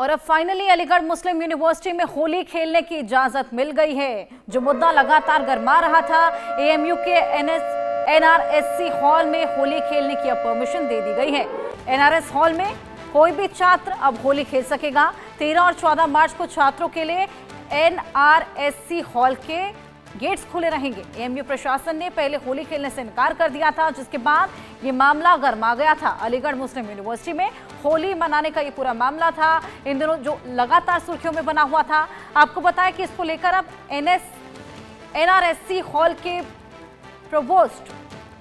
और अब फाइनली अलीगढ़ मुस्लिम यूनिवर्सिटी में होली खेलने की इजाजत मिल गई है। जो मुद्दा लगातार गरमा रहा था, एएमयू के एनआरएससी हॉल में होली खेलने की अब परमिशन दे दी गई है। एनआरएस हॉल में कोई भी छात्र अब होली खेल सकेगा। 13 और 14 मार्च को छात्रों के लिए एनआरएससी हॉल के गेट्स खुले रहेंगे। एएमयू प्रशासन ने पहले होली खेलने से इनकार कर दिया था, जिसके बाद ये मामला गरमा गया था। अलीगढ़ मुस्लिम यूनिवर्सिटी में होली मनाने का ये पूरा मामला था, इन दिनों जो लगातार सुर्खियों में बना हुआ था। आपको बताया कि इसको लेकर अब एनआरएससी हॉल के प्रोवोस्ट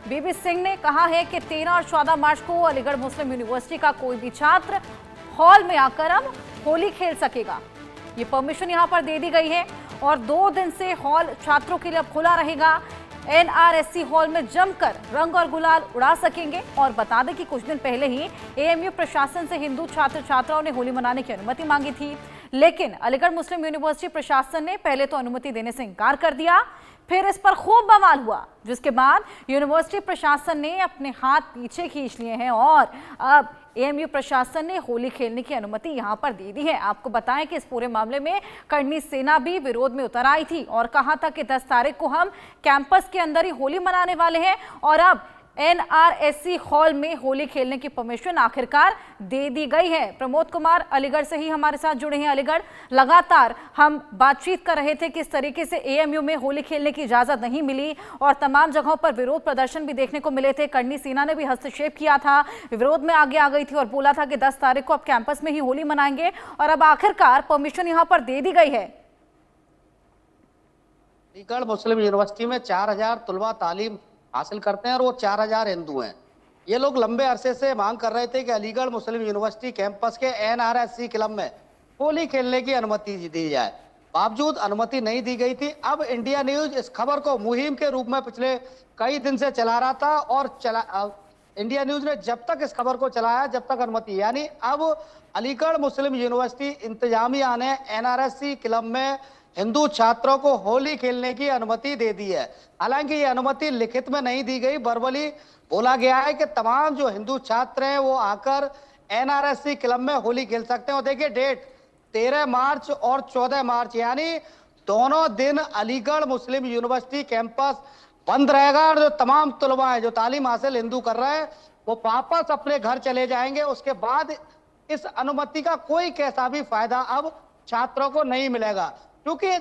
बीबी सिंह ने कहा है कि 13 और 14 मार्च को अलीगढ़ मुस्लिम यूनिवर्सिटी का कोई भी छात्र हॉल में आकर अब होली खेल सकेगा। ये परमिशन यहाँ पर दे दी गई है और 2 दिन से हॉल छात्रों के लिए अब खुला रहेगा। एनआरएससी हॉल में जमकर रंग और गुलाल उड़ा सकेंगे। और बता दें कि कुछ दिन पहले ही एएमयू प्रशासन से हिंदू छात्र छात्राओं ने होली मनाने की अनुमति मांगी थी, लेकिन अलीगढ़ मुस्लिम यूनिवर्सिटी प्रशासन ने पहले तो अनुमति देने से इनकार कर दिया, फिर इस पर खूब बवाल हुआ, जिसके बाद यूनिवर्सिटी प्रशासन ने अपने हाथ पीछे खींच लिए हैं और अब एएमयू प्रशासन ने होली खेलने की अनुमति यहां पर दे दी है। आपको बताएं कि इस पूरे मामले में कर्णी सेना भी विरोध में उतर आई थी और कहा था कि 10 तारीख को हम कैंपस के अंदर ही होली मनाने वाले हैं। और अब एनआरएससी हॉल में होली खेलने की परमिशन आखिरकार दे दी गई है। प्रमोद कुमार अलीगढ़ से ही हमारे साथ जुड़े हैं। अलीगढ़, लगातार हम बातचीत कर रहे थे कि इस तरीके से एएमयू में होली खेलने की इजाजत नहीं मिली और तमाम जगहों पर विरोध प्रदर्शन भी देखने को मिले थे। कर्णी सेना ने भी हस्तक्षेप किया था, विरोध में आगे आ गई थी और बोला था कि 10 तारीख को अब कैंपस में ही होली मनाएंगे और अब आखिरकार परमिशन यहाँ पर दे दी गई है। अलीगढ़ मुस्लिम यूनिवर्सिटी में 4000 तुलबा तालीम हासिल करते हैं और वो 4000 हिंदू हैं। ये लोग लंबे अरसे से मांग कर रहे थे कि अलीगढ़ मुस्लिम यूनिवर्सिटी कैंपस के एनआरएससी क्लब में होली खेलने की अनुमति दी जाए। बावजूद अनुमति नहीं दी गई थी। अब इंडिया न्यूज इस खबर को मुहिम के रूप में पिछले कई दिन से चला रहा था और इंडिया न्यूज ने जब तक इस खबर को चलाया जब तक अनुमति, यानी अब अलीगढ़ मुस्लिम यूनिवर्सिटी इंतजामिया ने एनआरएससी क्लब में हिंदू छात्रों को होली खेलने की अनुमति दे दी है। हालांकि ये अनुमति लिखित में नहीं दी गई, वर्बली बोला गया है कि तमाम जो हिंदू छात्र हैं वो आकर एनआरएससी क्लब में होली खेल सकते हैं। और देखिए डेट 13 मार्च और 14 मार्च, यानी दोनों दिन अलीगढ़ मुस्लिम यूनिवर्सिटी कैंपस बंद रहेगा और जो तमाम तुलबा है जो तालीम हासिल हिंदू कर रहे हैं वो वापस अपने घर चले जाएंगे। उसके बाद इस अनुमति का कोई कैसा भी फायदा अब छात्रों को नहीं मिलेगा, क्योंकि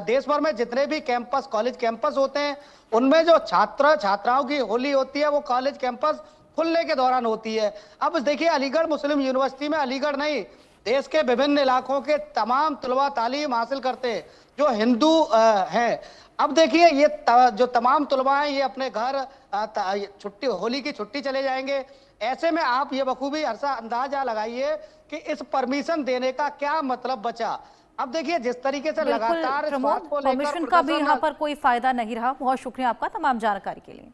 देश भर में जितने भी कैंपस कॉलेज कैंपस होते हैं उनमें जो छात्राओं की होली होती है वो कॉलेज कैंपस खुलने के दौरान होती है। अब देखिए अलीगढ़ मुस्लिम यूनिवर्सिटी में अलीगढ़ नहीं, देश के विभिन्न इलाकों के तमाम तुलबा तालीम हासिल करते हैं जो हिंदू हैं। अब देखिए ये जो तमाम तुलबा हैं ये अपने घर छुट्टी होली की छुट्टी चले जाएंगे। ऐसे में आप ये बखूबी अंदाजा लगाइए कि इस परमिशन देने का क्या मतलब बचा। अब देखिए जिस तरीके से लगातार परमिशन का भी यहाँ पर कोई फायदा नहीं रहा। बहुत शुक्रिया आपका तमाम जानकारी के लिए।